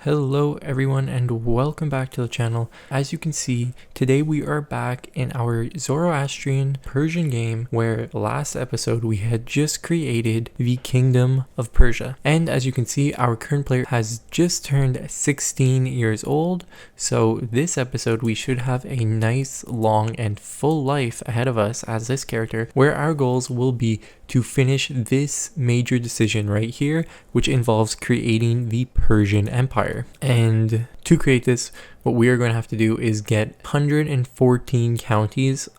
Hello everyone and welcome back to the channel. As you can see, today we are back in our Zoroastrian Persian game where last episode we had just created the Kingdom of Persia. And as you can see, our current player has just turned 16 years old. So this episode we should have a nice, long and full life ahead of us as this character, where our goals will be to finish this major decision right here, which involves creating the Persian Empire. And to create this, what we are going to have to do is get 114 counties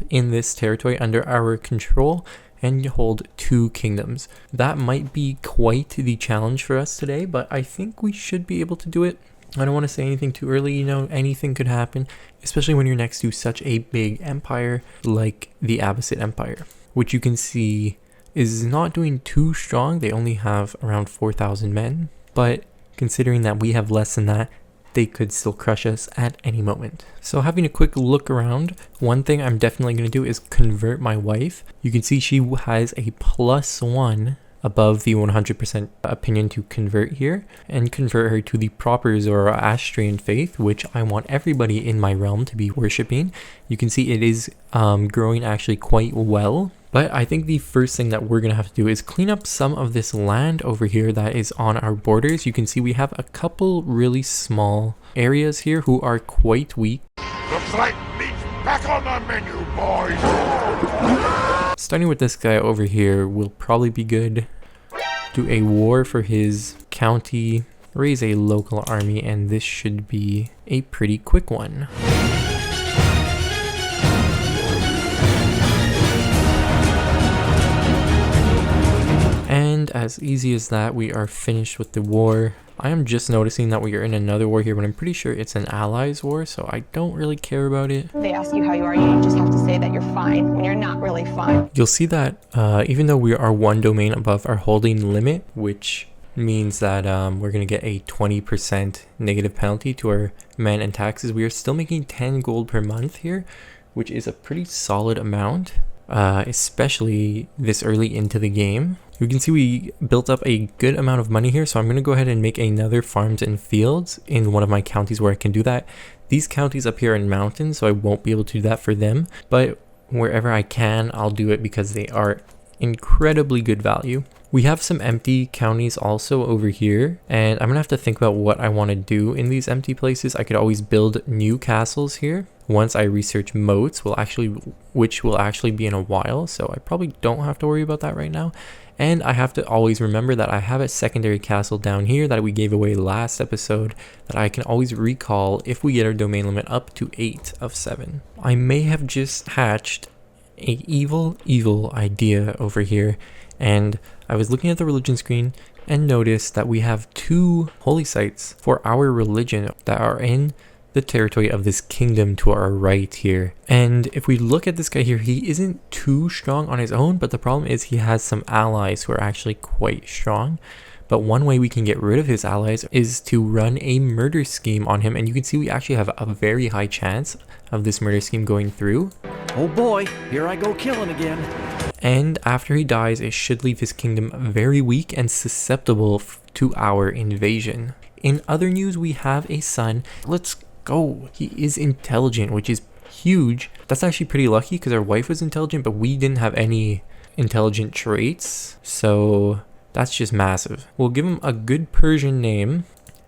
in this territory under our control and hold 2 kingdoms. That might be quite the challenge for us today, but I think we should be able to do it. I don't want to say anything too early, anything could happen, especially when you're next to such a big empire like the Abbasid Empire, which you can see is not doing too strong. They only have around 4,000 men, but considering that we have less than that, they could still crush us at any moment. So having a quick look around, one thing I'm definitely going to do is convert my wife. You can see she has a +1 above the 100% opinion to convert here, and convert her to the proper Zoroastrian faith, which I want everybody in my realm to be worshipping. You can see it is growing actually quite well. But I think the first thing that we're going to have to do is clean up some of this land over here that is on our borders. You can see we have a couple really small areas here who are quite weak. Looks like meat's back on the menu, boys! Starting with this guy over here will probably be good. Do a war for his county, raise a local army, and this should be a pretty quick one. And as easy as that, we are finished with the war. I am just noticing that we are in another war here, but I'm pretty sure it's an allies war, so I don't really care about it. They ask you how you are, you just have to say that you're fine when you're not really fine. You'll see that even though we are 1 domain above our holding limit, which means that we're going to get a 20% negative penalty to our men and taxes, we are still making 10 gold per month here, which is a pretty solid amount, especially this early into the game. You can see we built up a good amount of money here, so I'm going to go ahead and make another farms and fields in one of my counties where I can do that. These counties up here are in mountains, so I won't be able to do that for them, but wherever I can, I'll do it because they are incredibly good value. We have some empty counties also over here, and I'm gonna have to think about what I want to do in these empty places. I could always build new castles here once I research moats, which will actually be in a while, so I probably don't have to worry about that right now. And I have to always remember that I have a secondary castle down here that we gave away last episode that I can always recall if we get our domain limit up to 8 of 7. I may have just hatched a evil idea over here, and I was looking at the religion screen and noticed that we have 2 holy sites for our religion that are in the territory of this kingdom to our right here. And if we look at this guy here, he isn't too strong on his own, but the problem is he has some allies who are actually quite strong. But one way we can get rid of his allies is to run a murder scheme on him, and you can see we actually have a very high chance of this murder scheme going through. Oh boy, here I go killing again. And after he dies, it should leave his kingdom very weak and susceptible to our invasion. In other news, we have a son. Let's go. He is intelligent, which is huge. That's actually pretty lucky because our wife was intelligent, but we didn't have any intelligent traits. So that's just massive. We'll give him a good Persian name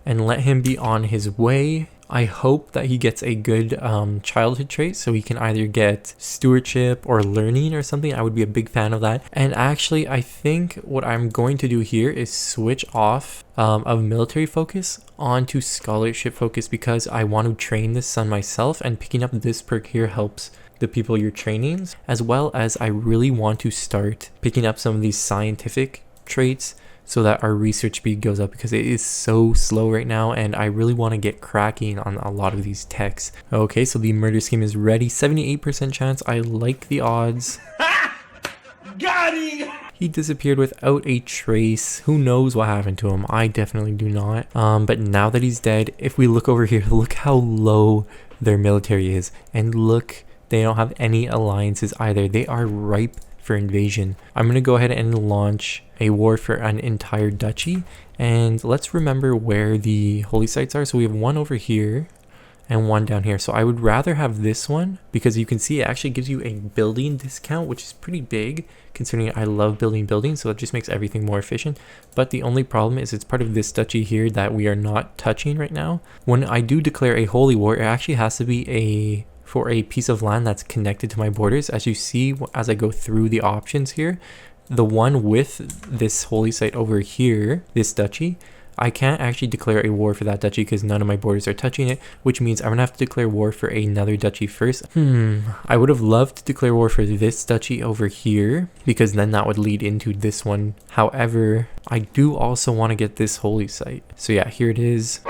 and let him be on his way. I hope that he gets a good childhood trait, so he can either get stewardship or learning or something. I would be a big fan of that. And actually, I think what I'm going to do here is switch off of military focus onto scholarship focus, because I want to train this son myself, and picking up this perk here helps the people you're training, as well as I really want to start picking up some of these scientific traits so that our research speed goes up, because it is so slow right now and I really want to get cracking on a lot of these techs. Okay, so the murder scheme is ready. 78% chance. I like the odds. Got him! He disappeared without a trace. Who knows what happened to him? I definitely do not. But now that he's dead, if we look over here, look how low their military is. And look, they don't have any alliances either. They are ripe for invasion. I'm going to go ahead and launch a war for an entire duchy, And let's remember where the holy sites are. So we have one over here and one down here. So I would rather have this one because you can see it actually gives you a building discount, which is pretty big considering I love building buildings. So it just makes everything more efficient. But the only problem is it's part of this duchy here that we are not touching right now. When I do declare a holy war, it actually has to be for a piece of land that's connected to my borders. As you see, as I go through the options here, the one with this holy site over here, this duchy, I can't actually declare a war for that duchy because none of my borders are touching it, which means I'm gonna have to declare war for another duchy first. I would have loved to declare war for this duchy over here because then that would lead into this one. However, I do also want to get this holy site. So yeah, here it is.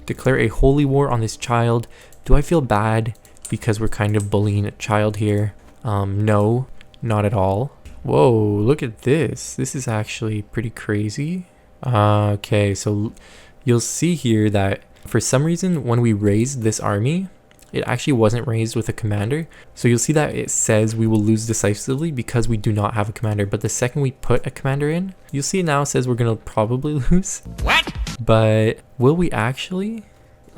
Declare a holy war on this child. Do I feel bad because we're kind of bullying a child here? No, not at all. Whoa, look at this. This is actually pretty crazy. Okay, so you'll see here that for some reason when we raised this army, it actually wasn't raised with a commander. So you'll see that it says we will lose decisively because we do not have a commander. But the second we put a commander in, you'll see it now says we're going to probably lose. What? But will we actually?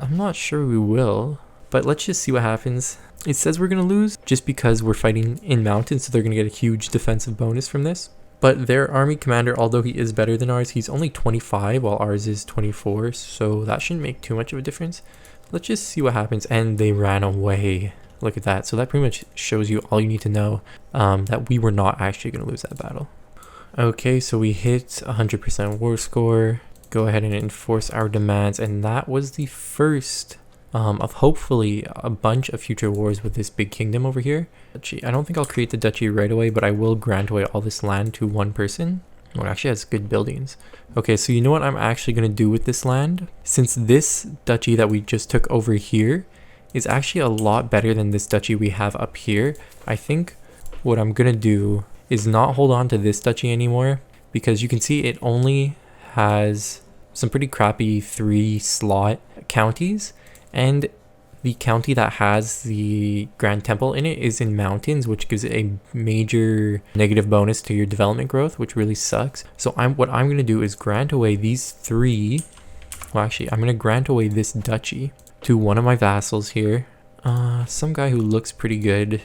I'm not sure we will. But let's just see what happens. It says we're going to lose just because we're fighting in mountains, so they're going to get a huge defensive bonus from this. But their army commander, although he is better than ours, he's only 25 while ours is 24, so that shouldn't make too much of a difference. Let's just see what happens. And they ran away. Look at that. So that pretty much shows you all you need to know, that we were not actually going to lose that battle. Okay, so we hit 100% war score. Go ahead and enforce our demands, and that was the first of hopefully a bunch of future wars with this big kingdom over here. I don't think I'll create the duchy right away, but I will grant away all this land to one person. Oh, it actually has good buildings. Okay, so you know what I'm actually going to do with this land? Since this duchy that we just took over here is actually a lot better than this duchy we have up here, I think what I'm going to do is not hold on to this duchy anymore, because you can see it only has some pretty crappy 3-slot counties. And the county that has the Grand Temple in it is in mountains, which gives it a major negative bonus to your development growth, which really sucks. So what I'm going to do is grant away these 3. Well, actually, I'm going to grant away this duchy to one of my vassals here. Some guy who looks pretty good.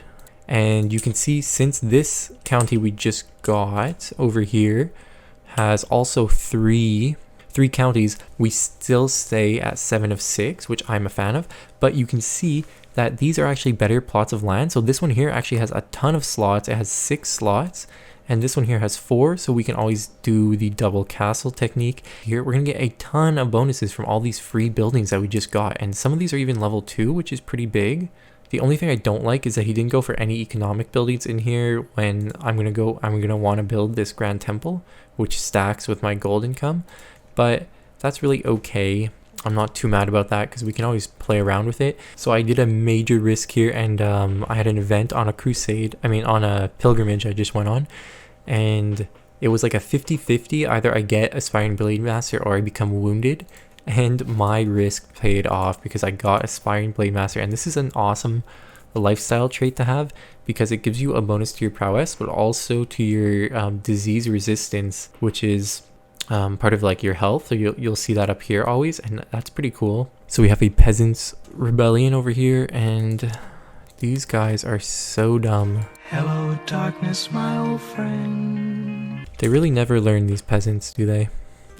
And you can see since this county we just got over here has also 3 counties, we still stay at 7 of 6, which I'm a fan of. But you can see that these are actually better plots of land. So this one here actually has a ton of slots. It has 6 slots, and this one here has 4. So we can always do the double castle technique. Here we're gonna get a ton of bonuses from all these free buildings that we just got, and some of these are even level 2, which is pretty big. The only thing I don't like is that he didn't go for any economic buildings in here when I'm gonna want to build this Grand Temple, which stacks with my gold income. But that's really okay. I'm not too mad about that because we can always play around with it. So I did a major risk here, and I had an event on a crusade. On a pilgrimage I just went on, and it was like a 50-50. Either I get Aspiring Blade Master or I become wounded, and my risk paid off because I got Aspiring Blade Master. And this is an awesome lifestyle trait to have because it gives you a bonus to your prowess, but also to your disease resistance, which is part of like your health. So you'll see that up here always, and that's pretty cool. So we have a peasants rebellion over here, and these guys are so dumb. Hello darkness, my old friend. They really never learn, these peasants, do they?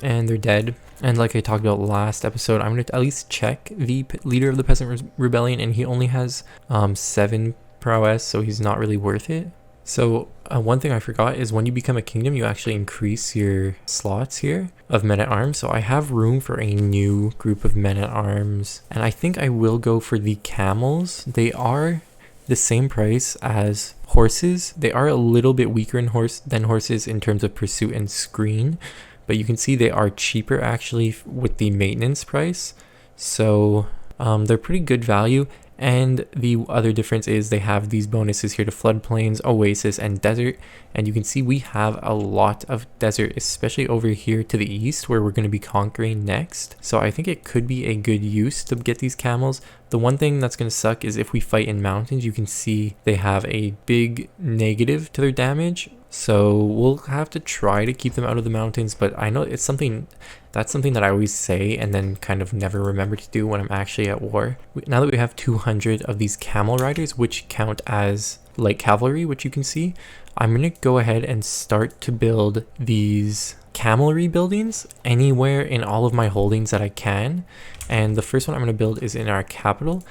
And they're dead. And like I talked about last episode, I'm going to at least check the leader of the peasant rebellion, and he only has 7 prowess, so he's not really worth it. So one thing I forgot is when you become a kingdom, you actually increase your slots here of men-at-arms. So I have room for a new group of men-at-arms, and I think I will go for the camels. They are the same price as horses. They are a little bit weaker than horses in terms of pursuit and screen, but you can see they are cheaper actually with the maintenance price. So they're pretty good value. And the other difference is they have these bonuses here to floodplains, oasis, and desert. And you can see we have a lot of desert, especially over here to the east where we're going to be conquering next. So I think it could be a good use to get these camels. The one thing that's going to suck is if we fight in mountains, you can see they have a big negative to their damage. So we'll have to try to keep them out of the mountains, but I know it's something that I always say and then kind of never remember to do when I'm actually at war. Now that we have 200 of these camel riders, which count as light cavalry, which you can see, I'm going to go ahead and start to build these camelry buildings anywhere in all of my holdings that I can. And the first one I'm going to build is in our capital,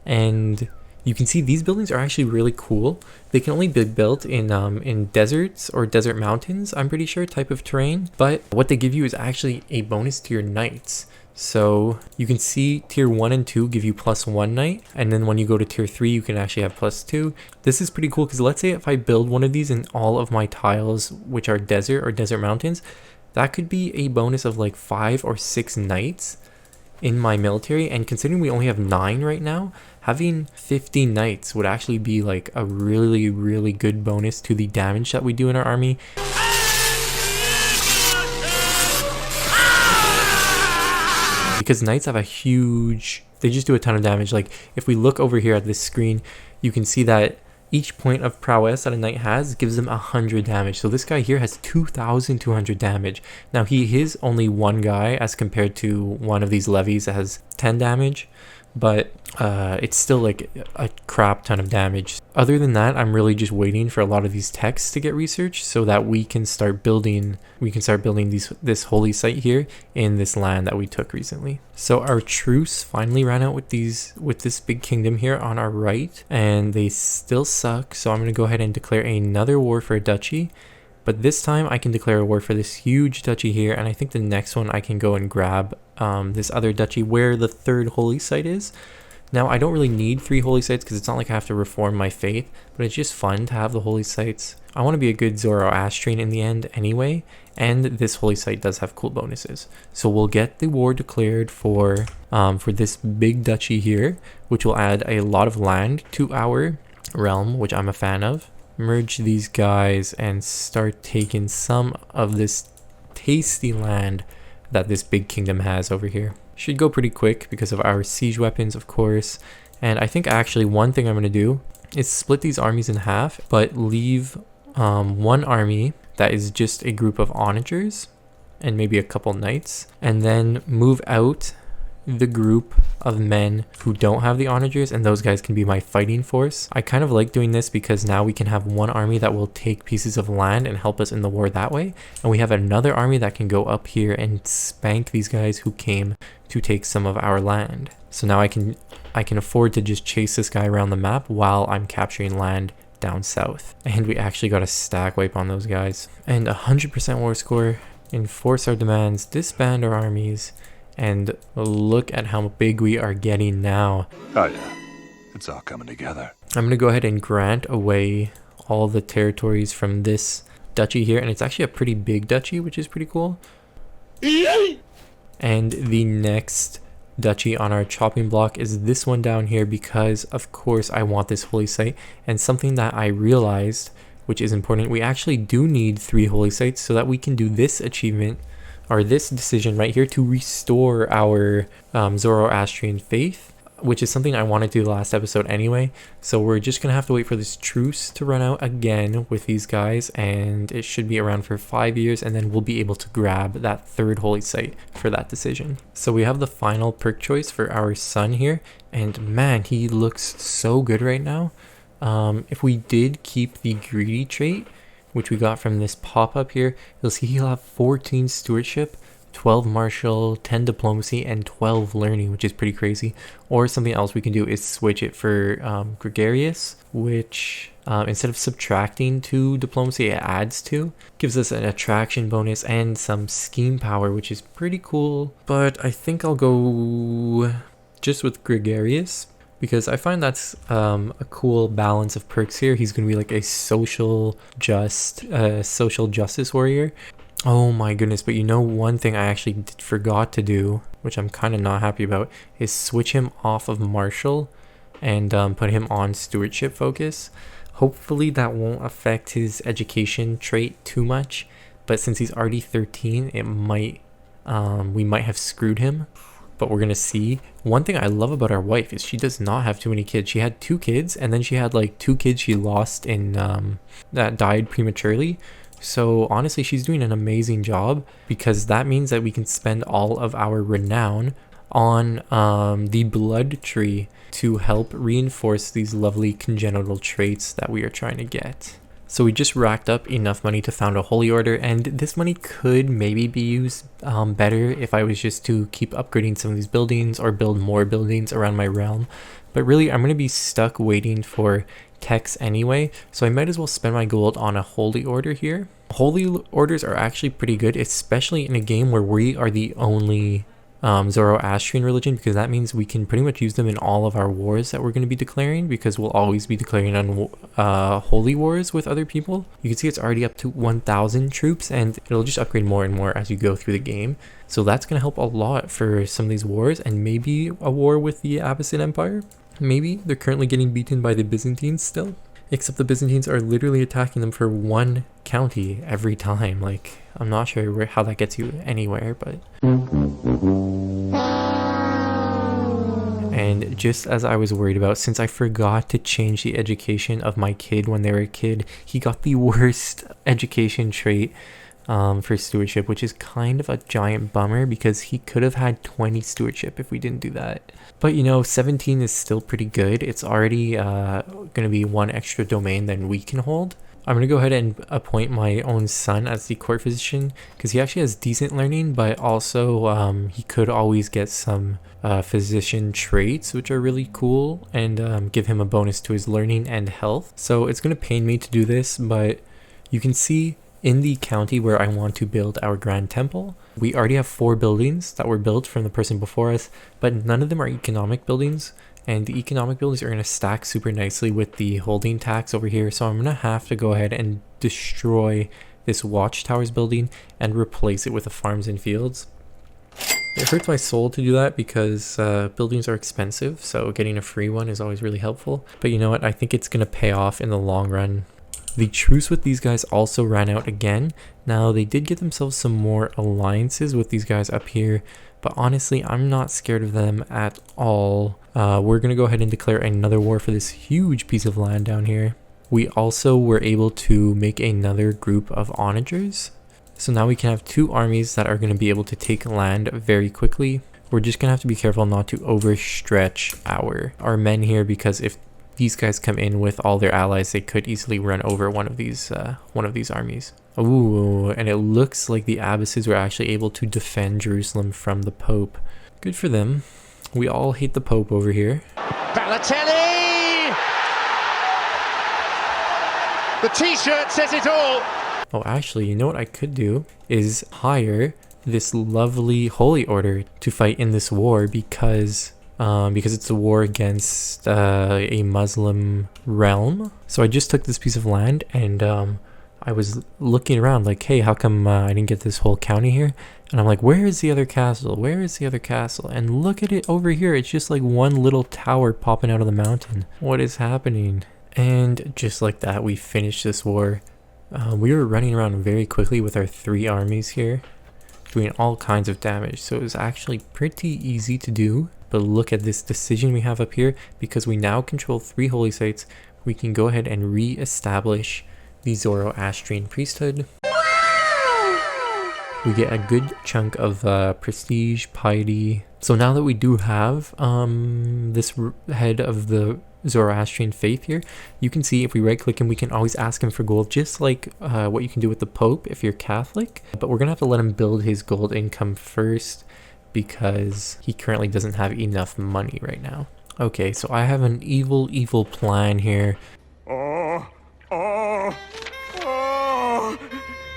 and you can see these buildings are actually really cool. They can only be built in deserts or desert mountains, I'm pretty sure, type of terrain. But what they give you is actually a bonus to your knights. So you can see tier 1 and 2 give you +1 knight, and then when you go to tier 3 you can actually have +2. This is pretty cool because let's say if I build one of these in all of my tiles which are desert or desert mountains, that could be a bonus of like 5 or 6 knights in my military. And considering we only have 9 right now, having 50 knights would actually be like a really good bonus to the damage that we do in our army. Because knights have a huge, they just do a ton of damage. Like if we look over here at this screen, you can see that each point of prowess that a knight has gives them 100 damage. So this guy here has 2,200 damage. Now he is only one guy as compared to one of these levies that has 10 damage, but it's still like a crap ton of damage. Other than that, I'm really just waiting for a lot of these texts to get researched so that we can start building this holy site here in this land that we took recently. So our truce finally ran out with this big kingdom here on our right, and they still suck. So I'm going to go ahead and declare another war for a duchy. But this time I can declare a war for this huge duchy here, and I think the next one I can go and grab this other duchy where the third holy site is. Now I don't really need 3 holy sites because it's not like I have to reform my faith, but it's just fun to have the holy sites. I want to be a good Zoroastrian in the end anyway, and this holy site does have cool bonuses. So we'll get the war declared for this big duchy here, which will add a lot of land to our realm, which I'm a fan of. Merge these guys and start taking some of this tasty land that this big kingdom has over here. Should go pretty quick because of our siege weapons, of course. And I think actually one thing I'm going to do is split these armies in half, but leave one army that is just a group of onagers and maybe a couple knights, and then move out the group of men who don't have the onagers, and those guys can be my fighting force. I kind of like doing this because now we can have one army that will take pieces of land and help us in the war that way, and we have another army that can go up here and spank these guys who came to take some of our land. So now I can afford to just chase this guy around the map while I'm capturing land down south. And we actually got a stack wipe on those guys. And 100% war score. Enforce our demands, disband our armies, and look at how big we are getting now. Oh yeah, it's all coming together. I'm going to go ahead and grant away all the territories from this duchy here, and it's actually a pretty big duchy, which is pretty cool. And the next duchy on our chopping block is this one down here because of course I want this holy site. And something that I realized, which is important, we actually do need 3 holy sites so that we can do this achievement or this decision right here to restore our Zoroastrian faith, which is something I wanted to do the last episode anyway. So we're just gonna have to wait for this truce to run out again with these guys, and it should be around for 5 years, and then we'll be able to grab that 3rd holy site for that decision. So we have the final perk choice for our son here, and man, he looks so good right now. If we did keep the greedy trait, which we got from this pop-up here, you'll see he'll have 14 stewardship, 12 martial, 10 diplomacy, and 12 learning, which is pretty crazy. Or something else we can do is switch it for gregarious, which instead of subtracting 2 diplomacy, it adds 2. Gives us an attraction bonus and some scheme power, which is pretty cool. But I think I'll go just with gregarious, because I find that's a cool balance of perks here. He's going to be like a social justice warrior. Oh my goodness, but you know, one thing I actually forgot to do, which I'm kind of not happy about, is switch him off of martial and put him on stewardship focus. Hopefully that won't affect his education trait too much, but since he's already 13, it might we might have screwed him. but we're gonna see. One thing I love about our wife is she does not have too many kids. She had 2 kids, and then she had like 2 kids she lost in that died prematurely. So honestly, she's doing an amazing job, because that means that we can spend all of our renown on the blood tree to help reinforce these lovely congenital traits that we are trying to get. So we just racked up enough money to found a holy order, and this money could maybe be used better if I was just to keep upgrading some of these buildings or build more buildings around my realm. But really, I'm going to be stuck waiting for techs anyway, so I might as well spend my gold on a holy order here. Holy orders are actually pretty good, especially in a game where we are the only Zoroastrian religion, because that means we can pretty much use them in all of our wars that we're going to be declaring, because we'll always be declaring on holy wars with other people. You can see it's already up to 1,000 troops, and it'll just upgrade more and more as you go through the game. So that's going to help a lot for some of these wars, and maybe a war with the Abbasid Empire. Maybe they're currently getting beaten by the Byzantines still, except the Byzantines are literally attacking them for 1 county every time. Like, I'm not sure how that gets you anywhere, but... And just as I was worried about, since I forgot to change the education of my kid when they were a kid, he got the worst education trait for stewardship, which is kind of a giant bummer, because he could have had 20 stewardship if we didn't do that. But you know, 17 is still pretty good. It's already going to be 1 extra domain than we can hold. I'm going to go ahead and appoint my own son as the court physician, because he actually has decent learning, but also he could always get some physician traits, which are really cool, and give him a bonus to his learning and health. So it's going to pain me to do this, but you can see in the county where I want to build our grand temple, we already have 4 buildings that were built from the person before us, but none of them are economic buildings. And the economic buildings are going to stack super nicely with the holding tax over here. So I'm going to have to go ahead and destroy this watchtowers building and replace it with the farms and fields. It hurts my soul to do that, because buildings are expensive. So getting a free one is always really helpful. But you know what? I think it's going to pay off in the long run. The truce with these guys also ran out again. Now, they did get themselves some more alliances with these guys up here, but honestly, I'm not scared of them at all. We're going to go ahead and declare another war for this huge piece of land down here. We also were able to make another group of onagers. So now we can have 2 armies that are going to be able to take land very quickly. We're just going to have to be careful not to overstretch our men here, because if these guys come in with all their allies, they could easily run over one of these armies. Ooh, and it looks like the Abbasids were actually able to defend Jerusalem from the Pope. Good for them. We all hate the Pope over here. Balotelli! The t-shirt says it all! Oh, actually, you know what I could do is hire this lovely holy order to fight in this war, because it's a war against a Muslim realm. So I just took this piece of land, and I was looking around like, hey, how come I didn't get this whole county here? And I'm like, where is the other castle? Where is the other castle? And look at it over here. It's just like one little tower popping out of the mountain. What is happening? And just like that, we finished this war. We were running around very quickly with our 3 armies here, doing all kinds of damage. So it was actually pretty easy to do. But look at this decision we have up here. Because we now control 3 holy sites, we can go ahead and re-establish the Zoroastrian priesthood. We get a good chunk of prestige, piety. So now that we do have this head of the Zoroastrian faith here, you can see if we right click him, we can always ask him for gold, just like what you can do with the Pope if you're Catholic. But we're gonna have to let him build his gold income first, because he currently doesn't have enough money right now. Okay, so I have an evil plan here.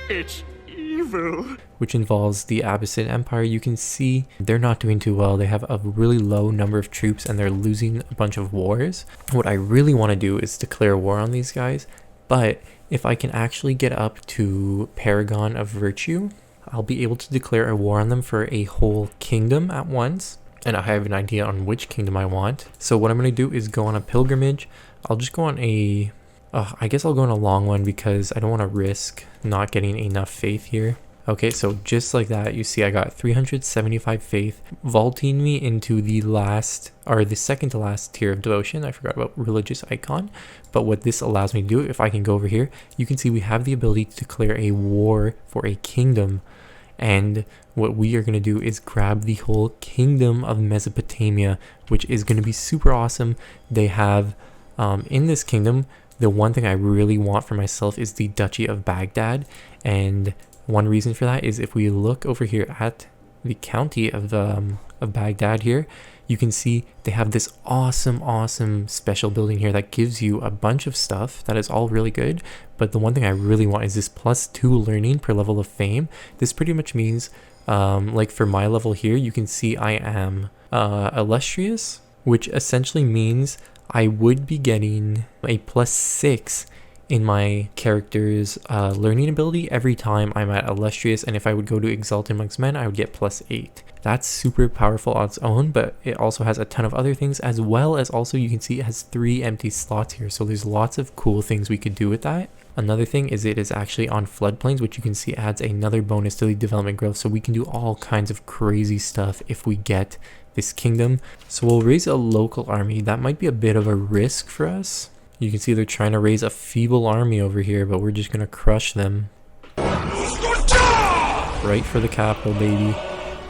It's evil. Which involves the Abbasid Empire. You can see they're not doing too well. They have a really low number of troops, and they're losing a bunch of wars. What I really want to do is declare war on these guys, but if I can actually get up to Paragon of Virtue, I'll be able to declare a war on them for a whole kingdom at once. And I have an idea on which kingdom I want. So what I'm going to do is go on a pilgrimage. I'll just go on I guess I'll go on a long one, because I don't want to risk not getting enough faith here. Okay, so just like that, you see I got 375 faith, vaulting me into the last, or the second to last tier of devotion. I forgot about religious icon, but what this allows me to do, if I can go over here, you can see we have the ability to declare a war for a kingdom. And what we are going to do is grab the whole kingdom of Mesopotamia, which is going to be super awesome. They have, in this kingdom, the one thing I really want for myself is the Duchy of Baghdad. And one reason for that is if we look over here at the county of Baghdad here, you can see they have this awesome special building here that gives you a bunch of stuff that is all really good. But the one thing I really want is this +2 learning per level of fame. This pretty much means, like for my level here, you can see I am illustrious, which essentially means I would be getting a +6 in my character's learning ability every time I'm at illustrious, and if I would go to exalt amongst men, I would get +8. That's super powerful on its own, but it also has a ton of other things, as well as also you can see it has 3 empty slots here, so there's lots of cool things we could do with that. Another thing is it is actually on floodplains, which you can see adds another bonus to the development growth, so we can do all kinds of crazy stuff if we get this kingdom. So we'll raise a local army. That might be a bit of a risk for us. You can see they're trying to raise a feeble army over here, but we're just gonna crush them. Right for the capital, baby.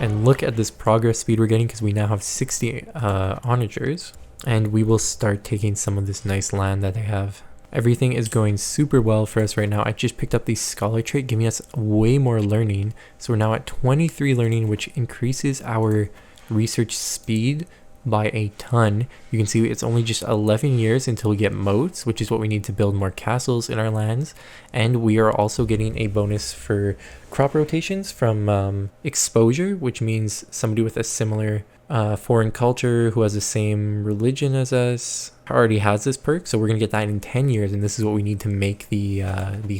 And look at this progress speed we're getting, because we now have 60 onagers, and we will start taking some of this nice land that they have. Everything is going super well for us right now. I just picked up the scholar trait, giving us way more learning. So we're now at 23 learning, which increases our research speed by a ton. You can see it's only just 11 years until we get moats, which is what we need to build more castles in our lands. And we are also getting a bonus for crop rotations from exposure, which means somebody with a similar foreign culture who has the same religion as us already has this perk. So we're gonna get that in 10 years, and this is what we need to make the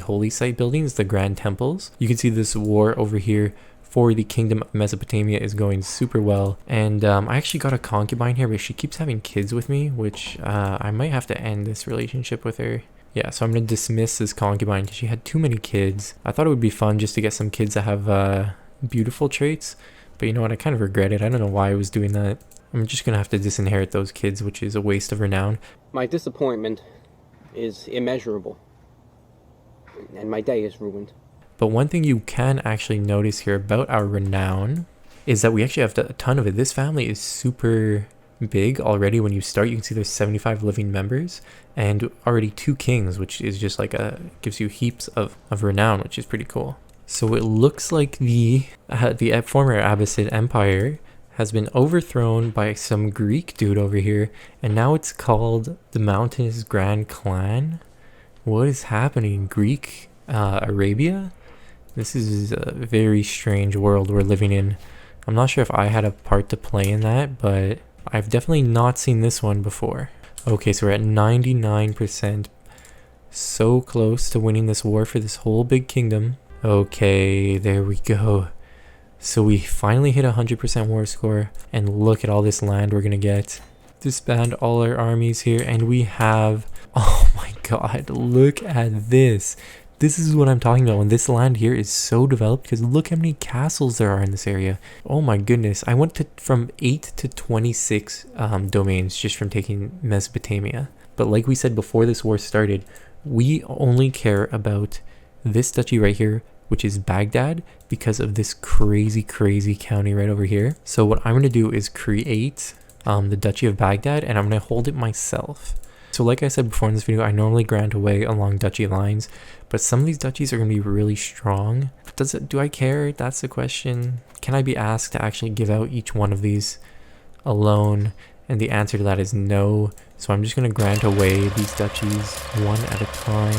holy site buildings, the grand temples. You can see this war over here for the kingdom of Mesopotamia is going super well, and I actually got a concubine here, but she keeps having kids with me, which I might have to end this relationship with her. Yeah, so I'm gonna dismiss this concubine because she had too many kids. I thought it would be fun just to get some kids that have beautiful traits, but you know what, I kind of regret it. I don't know why I was doing that. I'm just gonna have to disinherit those kids, which is a waste of renown. My disappointment is immeasurable, and my day is ruined. But one thing you can actually notice here about our renown is that we actually have a ton of it. This family is super big already. When you start, you can see there's 75 living members and already 2 kings, which is just like gives you heaps of renown, which is pretty cool. So it looks like the former Abbasid Empire has been overthrown by some Greek dude over here, and now it's called the Mountainous Grand Clan. What is happening? Greek Arabia? This is a very strange world we're living in. I'm not sure if I had a part to play in that, but I've definitely not seen this one before. Okay, so we're at 99%. So close to winning this war for this whole big kingdom. Okay, there we go. So we finally hit 100% war score, and look at all this land we're gonna get. Disband all our armies here, and we have, oh my god, look at this. This is what I'm talking about when this land here is so developed, because look how many castles there are in this area. Oh my goodness, I went from 8 to 26 domains just from taking Mesopotamia. But like we said before this war started, we only care about this duchy right here, which is Baghdad, because of this crazy county right over here. So what I'm going to do is create the Duchy of Baghdad, and I'm going to hold it myself. So like I said before in this video, I normally grant away along duchy lines, but some of these duchies are going to be really strong. Do I care? That's the question. Can I be asked to actually give out each one of these alone? And the answer to that is no. So I'm just going to grant away these duchies one at a time.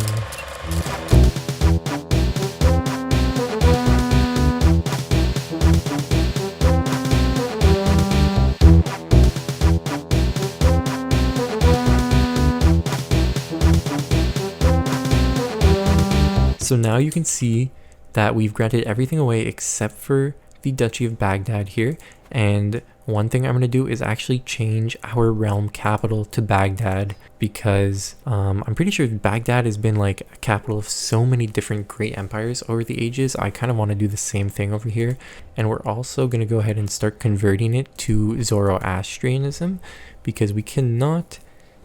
So now you can see that we've granted everything away except for the Duchy of Baghdad here, and one thing I'm going to do is actually change our realm capital to Baghdad, because I'm pretty sure Baghdad has been like a capital of so many different great empires over the ages. I kind of want to do the same thing over here. And we're also going to go ahead and start converting it to Zoroastrianism, because we cannot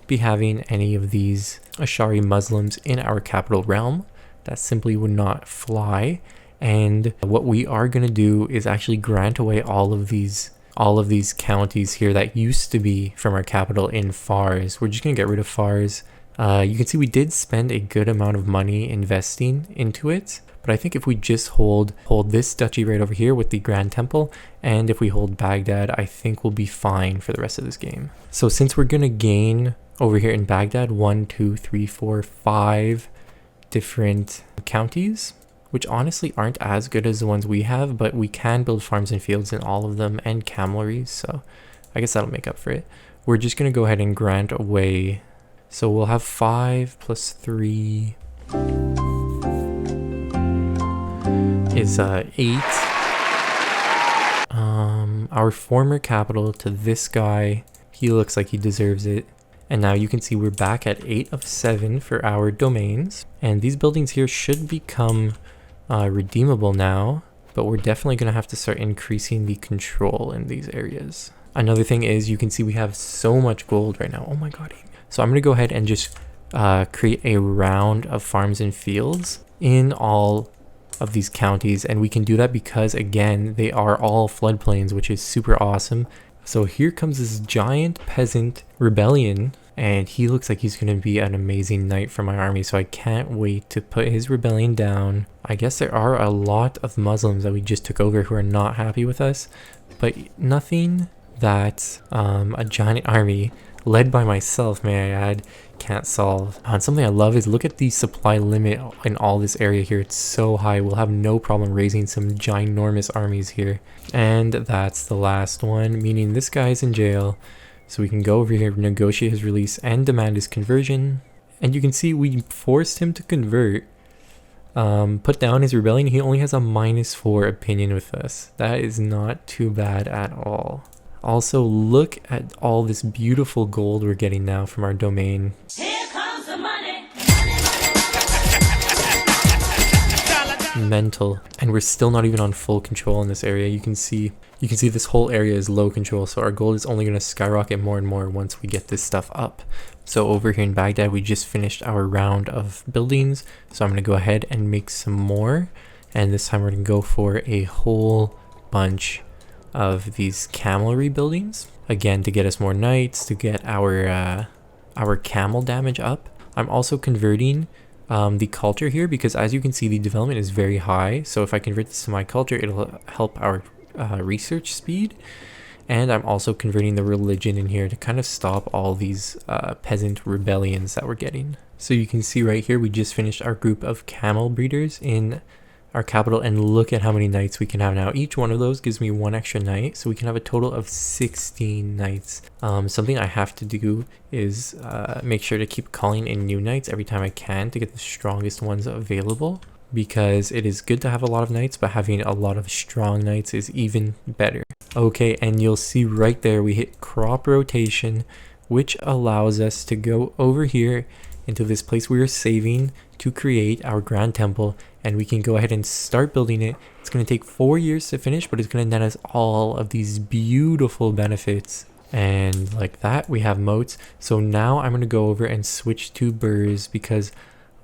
be having any of these Ashari Muslims in our capital realm. That simply would not fly. And what we are going to do is actually grant away all of these counties here that used to be from our capital in Fars. We're just going to get rid of Fars. You can see we did spend a good amount of money investing into it, but I think if we just hold this duchy right over here with the Grand Temple, and if we hold Baghdad, I think we'll be fine for the rest of this game. So since we're going to gain over here in Baghdad 1, 2, 3, 4, 5 different counties, which honestly aren't as good as the ones we have, but we can build farms and fields in all of them and camelries, so I guess that'll make up for it. We're just going to go ahead and grant away. So we'll have 5 plus 3 is 8. Our former capital to this guy, he looks like he deserves it. And now you can see we're back at 8 of 7 for our domains. And these buildings here should become redeemable now, but we're definitely going to have to start increasing the control in these areas. Another thing is you can see we have so much gold right now. Oh my god. So I'm going to go ahead and just create a round of farms and fields in all of these counties, and we can do that because again they are all floodplains, which is super awesome. So here comes this giant peasant rebellion, and he looks like he's going to be an amazing knight for my army, so I can't wait to put his rebellion down. I guess there are a lot of Muslims that we just took over who are not happy with us, but nothing that a giant army led by myself, may I add, can't solve. And something I love is look at the supply limit in all this area here. It's so high. We'll have no problem raising some ginormous armies here. And that's the last one, meaning this guy's in jail. So we can go over here, negotiate his release, and demand his conversion. And you can see we forced him to convert, put down his rebellion. He only has a -4 opinion with us. That is not too bad at all. Also, look at all this beautiful gold we're getting now from our domain. Here comes the money. Mental. And we're still not even on full control in this area. You can see this whole area is low control, so our gold is only going to skyrocket more and more once we get this stuff up. So over here in Baghdad, we just finished our round of buildings, so I'm going to go ahead and make some more, and this time we're going to go for a whole bunch of these camelry buildings, again to get us more knights, to get our camel damage up. I'm also converting the culture here, because as you can see the development is very high, so if I convert this to my culture, it'll help our research speed. And I'm also converting the religion in here to kind of stop all these peasant rebellions that we're getting. So you can see right here we just finished our group of camel breeders in our capital, and look at how many knights we can have now. Each one of those gives me 1 extra knight, so we can have a total of 16 knights. Something I have to do is make sure to keep calling in new knights every time I can to get the strongest ones available, because it is good to have a lot of knights, but having a lot of strong knights is even better. Okay, and you'll see right there we hit crop rotation, which allows us to go over here into this place we are saving to create our Grand Temple, and we can go ahead and start building it. It's going to take 4 years to finish, but it's going to net us all of these beautiful benefits. And like that, we have moats. So now I'm going to go over and switch to burrs, because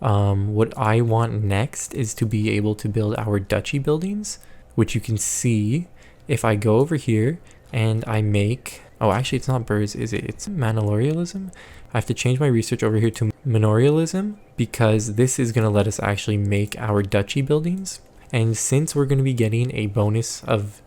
what I want next is to be able to build our duchy buildings, which you can see if I go over here and I make, oh actually it's not burrs, is it? It's manorialism. I have to change my research over here to manorialism, because this is going to let us actually make our duchy buildings. And since we're going to be getting a bonus of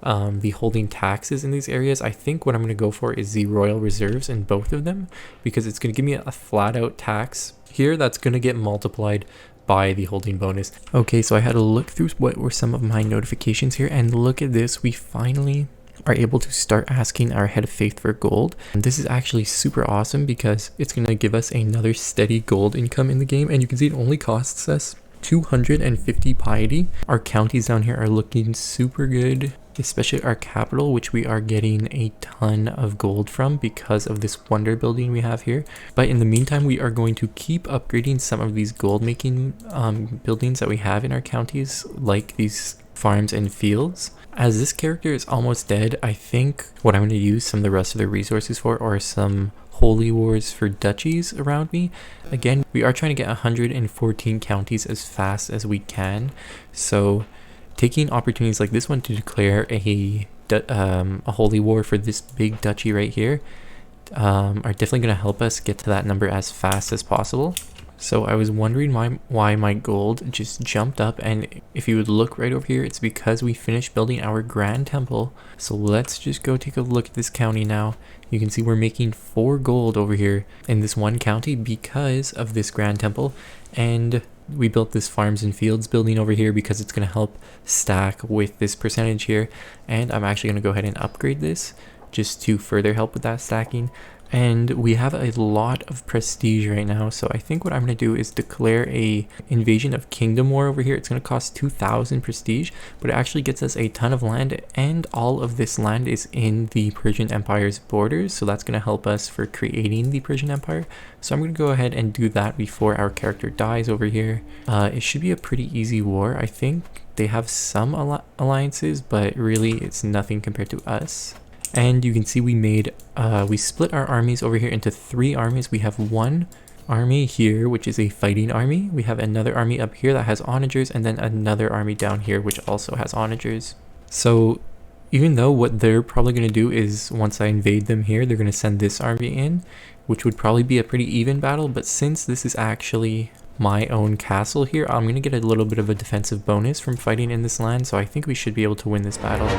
the holding taxes in these areas, I think what I'm going to go for is the royal reserves in both of them, because it's going to give me a flat out tax here that's going to get multiplied by the holding bonus. Okay, so I had to look through what were some of my notifications here, and look at this. We finally are able to start asking our head of faith for gold, and this is actually super awesome because it's going to give us another steady gold income in the game. And you can see it only costs us 250 piety. Our counties down here are looking super good, especially our capital, which we are getting a ton of gold from because of this wonder building we have here. But in the meantime, we are going to keep upgrading some of these gold making buildings that we have in our counties, like these farms and fields. As this character is almost dead, I think what I'm going to use some of the rest of the resources for are some holy wars for duchies around me. Again, we are trying to get 114 counties as fast as we can, so taking opportunities like this one to declare a holy war for this big duchy right here are definitely going to help us get to that number as fast as possible. So I was wondering why my gold just jumped up, and if you would look right over here, it's because we finished building our grand temple. So let's just go take a look at this county now. You can see we're making 4 gold over here in this one county because of this grand temple, and we built this farms and fields building over here because it's going to help stack with this percentage here. And I'm actually going to go ahead and upgrade this just to further help with that stacking. And we have a lot of prestige right now, so I think what I'm going to do is declare a invasion of kingdom war over here. It's going to cost 2,000 prestige, but it actually gets us a ton of land, and all of this land is in the Persian Empire's borders, so that's going to help us for creating the Persian Empire. So I'm going to go ahead and do that before our character dies over here. It should be a pretty easy war. I think they have some alliances, but really it's nothing compared to us. And you can see we split our armies over here into 3 armies. We have one army here, which is a fighting army. We have another army up here that has onagers, and then another army down here, which also has onagers. So even though what they're probably going to do is once I invade them here, they're going to send this army in, which would probably be a pretty even battle. But since this is actually my own castle here, I'm going to get a little bit of a defensive bonus from fighting in this land. So I think we should be able to win this battle.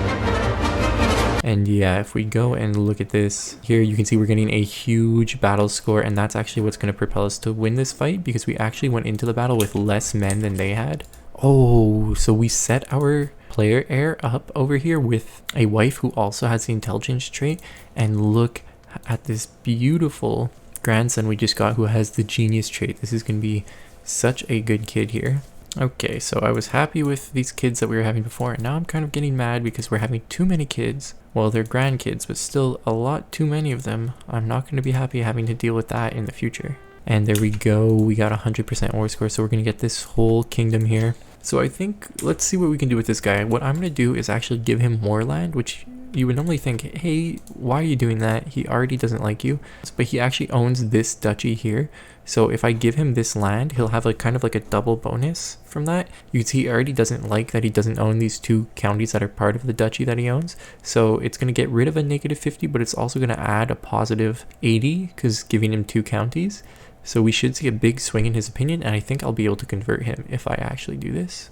And yeah, if we go and look at this here, you can see we're getting a huge battle score, and that's actually what's going to propel us to win this fight, because we actually went into the battle with less men than they had. Oh, so we set our player heir up over here with a wife who also has the intelligence trait, and look at this beautiful grandson we just got who has the genius trait. This is going to be such a good kid here. Okay, so I was happy with these kids that we were having before, and now I'm kind of getting mad because we're having too many kids. Well, they're grandkids, but still a lot too many of them. I'm not going to be happy having to deal with that in the future. And there we go, we got 100% war score, so we're going to get this whole kingdom here. So I think, let's see what we can do with this guy. What I'm going to do is actually give him more land, which you would normally think, hey, why are you doing that? He already doesn't like you. But he actually owns this duchy here. So if I give him this land, he'll have kind of like a double bonus from that. You can see he already doesn't like that he doesn't own these 2 counties that are part of the duchy that he owns. So it's going to get rid of a negative 50, but it's also going to add a positive 80 because giving him 2 counties. So we should see a big swing in his opinion, and I think I'll be able to convert him if I actually do this.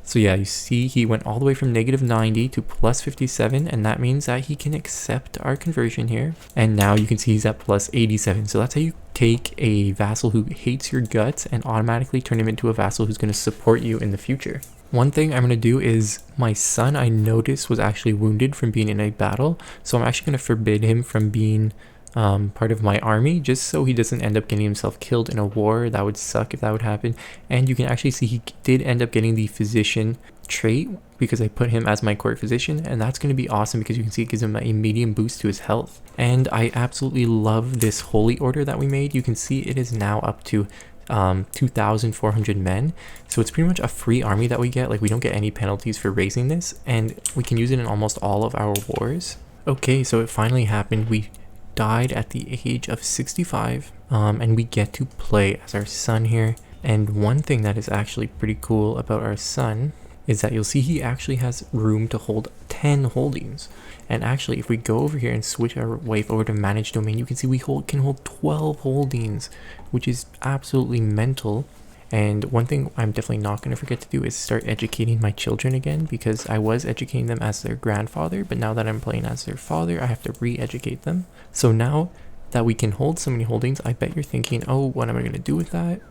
So yeah, you see he went all the way from negative 90 to plus 57, and that means that he can accept our conversion here. And now you can see he's at plus 87. So that's how you take a vassal who hates your guts and automatically turn him into a vassal who's going to support you in the future. One thing I'm going to do is, my son I noticed was actually wounded from being in a battle, so I'm actually going to forbid him from being part of my army, just so he doesn't end up getting himself killed in a war. That would suck if that would happen. And you can actually see he did end up getting the physician trait because I put him as my court physician, and that's going to be awesome because you can see it gives him a medium boost to his health. And I absolutely love this holy order that we made. You can see it is now up to 2,400 men, so it's pretty much a free army that we get. Like, we don't get any penalties for raising this, and we can use it in almost all of our wars. Okay, so it finally happened. We died at the age of 65, and we get to play as our son here. And one thing that is actually pretty cool about our son is that you'll see he actually has room to hold 10 holdings. And actually, if we go over here and switch our wife over to manage domain, you can see we can hold 12 holdings, which is absolutely mental. And one thing I'm definitely not going to forget to do is start educating my children again, because I was educating them as their grandfather, but now that I'm playing as their father, I have to re-educate them. So now that we can hold so many holdings, I bet you're thinking, oh, what am I going to do with that?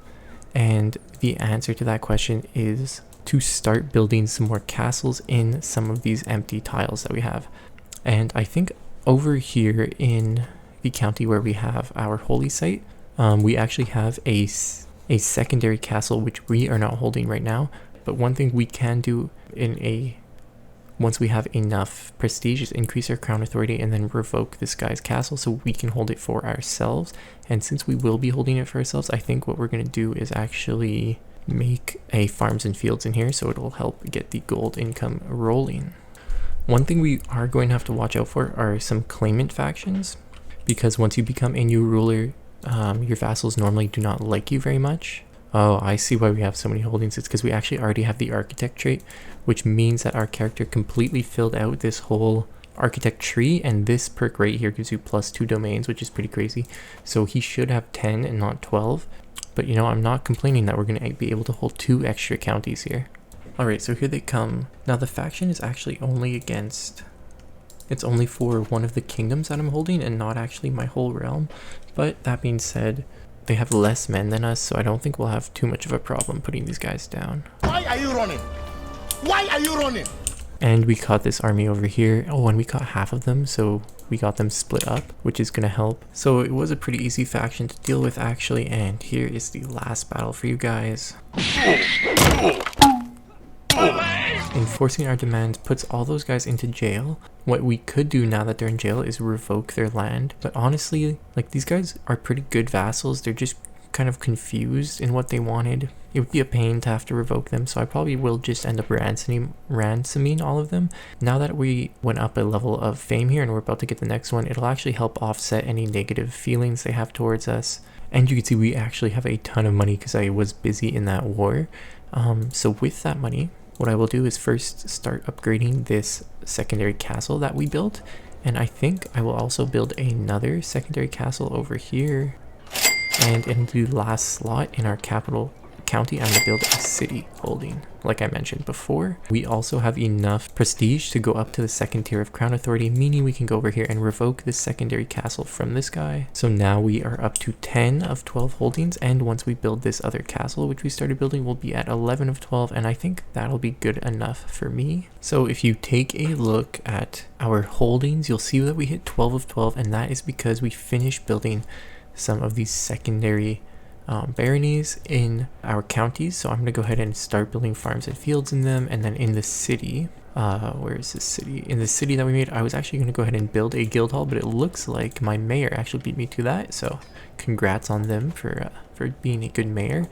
And the answer to that question is to start building some more castles in some of these empty tiles that we have. And I think over here in the county where we have our holy site, we actually have a a secondary castle, which we are not holding right now. But one thing we can do once we have enough prestige is increase our crown authority and then revoke this guy's castle so we can hold it for ourselves. And since we will be holding it for ourselves, I think what we're going to do is actually make a farms and fields in here, so it'll help get the gold income rolling. One thing we are going to have to watch out for are some claimant factions, because once you become a new ruler, your vassals normally do not like you very much. Oh, I see why we have so many holdings. It's because we actually already have the architect trait, which means that our character completely filled out this whole architect tree, and this perk right here gives you +2 domains, which is pretty crazy. So he should have 10 and not 12. But you know, I'm not complaining that we're going to be able to hold 2 extra counties here. Alright, so here they come. Now the faction is actually only against... It's only for one of the kingdoms that I'm holding and not actually my whole realm. But that being said, they have less men than us, so I don't think we'll have too much of a problem putting these guys down. Why are you running? Why are you running? And we caught this army over here. Oh, and we caught half of them, so we got them split up, which is going to help. So it was a pretty easy faction to deal with actually, and here is the last battle for you guys. Enforcing our demands puts all those guys into jail. What we could do now that they're in jail is revoke their land. But honestly, like, these guys are pretty good vassals. They're just kind of confused in what they wanted. It would be a pain to have to revoke them, so I probably will just end up ransoming all of them. Now that we went up a level of fame here and we're about to get the next one, it'll actually help offset any negative feelings they have towards us. And you can see we actually have a ton of money because I was busy in that war. So with that money, what I will do is first start upgrading this secondary castle that we built, and I think I will also build another secondary castle over here. And in the last slot in our capital county, I'm going to build a city holding, like I mentioned before. We also have enough prestige to go up to the second tier of crown authority, meaning we can go over here and revoke this secondary castle from this guy. So now we are up to 10 of 12 holdings, and once we build this other castle, which we started building, we'll be at 11 of 12, and I think that'll be good enough for me. So if you take a look at our holdings, you'll see that we hit 12 of 12, and that is because we finished building some of these secondary baronies in our counties. So I'm going to go ahead and start building farms and fields in them, and then in the city, where is this city? In the city that we made, I was actually going to go ahead and build a guild hall, but it looks like my mayor actually beat me to that, so congrats on them for being a good mayor.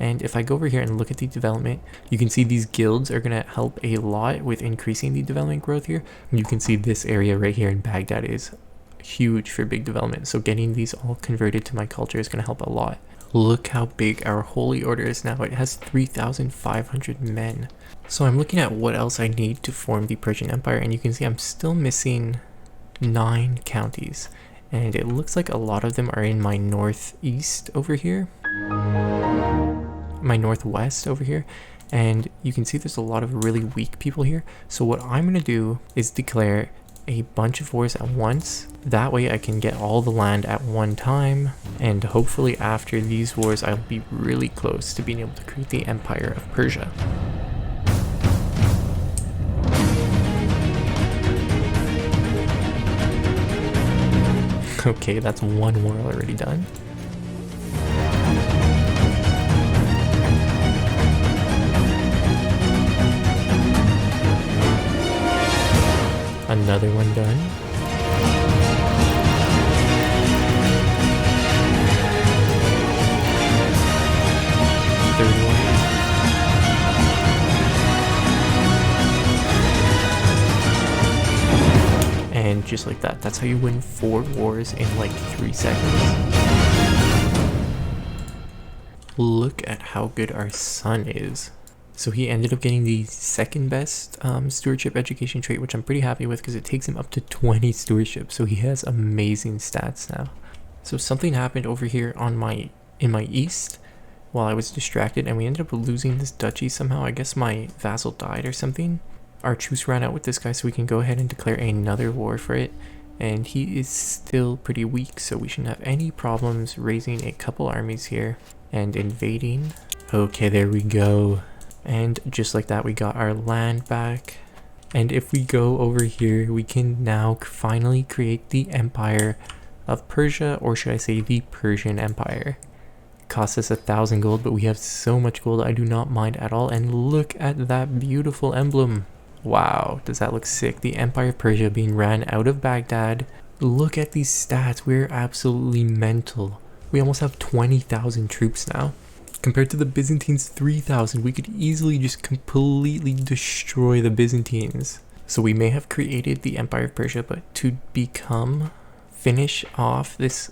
And if I go over here and look at the development, you can see these guilds are going to help a lot with increasing the development growth here. And you can see this area right here in Baghdad is huge for big development, so getting these all converted to my culture is going to help a lot. Look how big our holy order is now. It has 3,500 men. So I'm looking at what else I need to form the Persian Empire, and you can see I'm still missing 9 counties, and it looks like a lot of them are in my northeast over here, my northwest over here, and you can see there's a lot of really weak people here. So what I'm going to do is declare a bunch of wars at once. That way I can get all the land at one time, and hopefully after these wars I'll be really close to being able to create the Empire of Persia. Okay, that's one war already done. Another one done. Third one. And just like that, that's how you win 4 wars in like 3 seconds. Look at how good our son is. So he ended up getting the second best stewardship education trait, which I'm pretty happy with because it takes him up to 20 stewardship. So he has amazing stats now. So something happened over here in my east while I was distracted, and we ended up losing this duchy somehow. I guess my vassal died or something. Our truce ran out with this guy, so we can go ahead and declare another war for it. And he is still pretty weak, so we shouldn't have any problems raising a couple armies here and invading. Okay, there we go. And just like that, we got our land back. And if we go over here, we can now finally create the Empire of Persia, or should I say the Persian Empire. cost us 1,000 gold, but we have so much gold I do not mind at all. And look at that beautiful emblem. Wow, does that look sick? The Empire of Persia being ran out of Baghdad. Look at these stats. We're absolutely mental. We almost have 20,000 troops now. Compared to the Byzantines' 3,000, we could easily just completely destroy the Byzantines. So we may have created the Empire of Persia, but to finish off this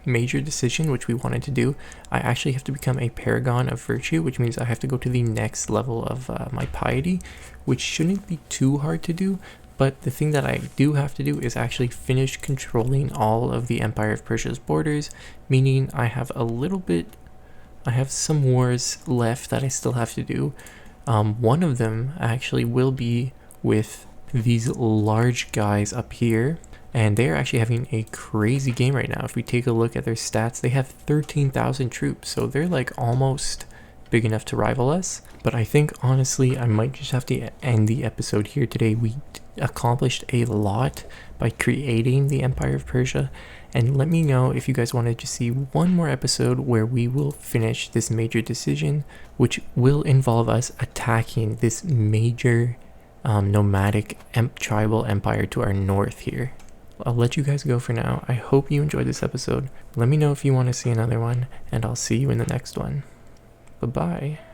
major decision which we wanted to do, I actually have to become a paragon of virtue, which means I have to go to the next level of my piety, which shouldn't be too hard to do. But the thing that I do have to do is actually finish controlling all of the Empire of Persia's borders, meaning I have some wars left that I still have to do. One of them actually will be with these large guys up here, and they're actually having a crazy game right now. If we take a look at their stats, they have 13,000 troops, so they're like almost big enough to rival us. But I think honestly I might just have to end the episode here today. We accomplished a lot by creating the Empire of Persia, and let me know if you guys wanted to see one more episode where we will finish this major decision, which will involve us attacking this major nomadic tribal empire to our north here. I'll let you guys go for now. I hope you enjoyed this episode. Let me know if you want to see another one, and I'll see you in the next one. Bye-bye.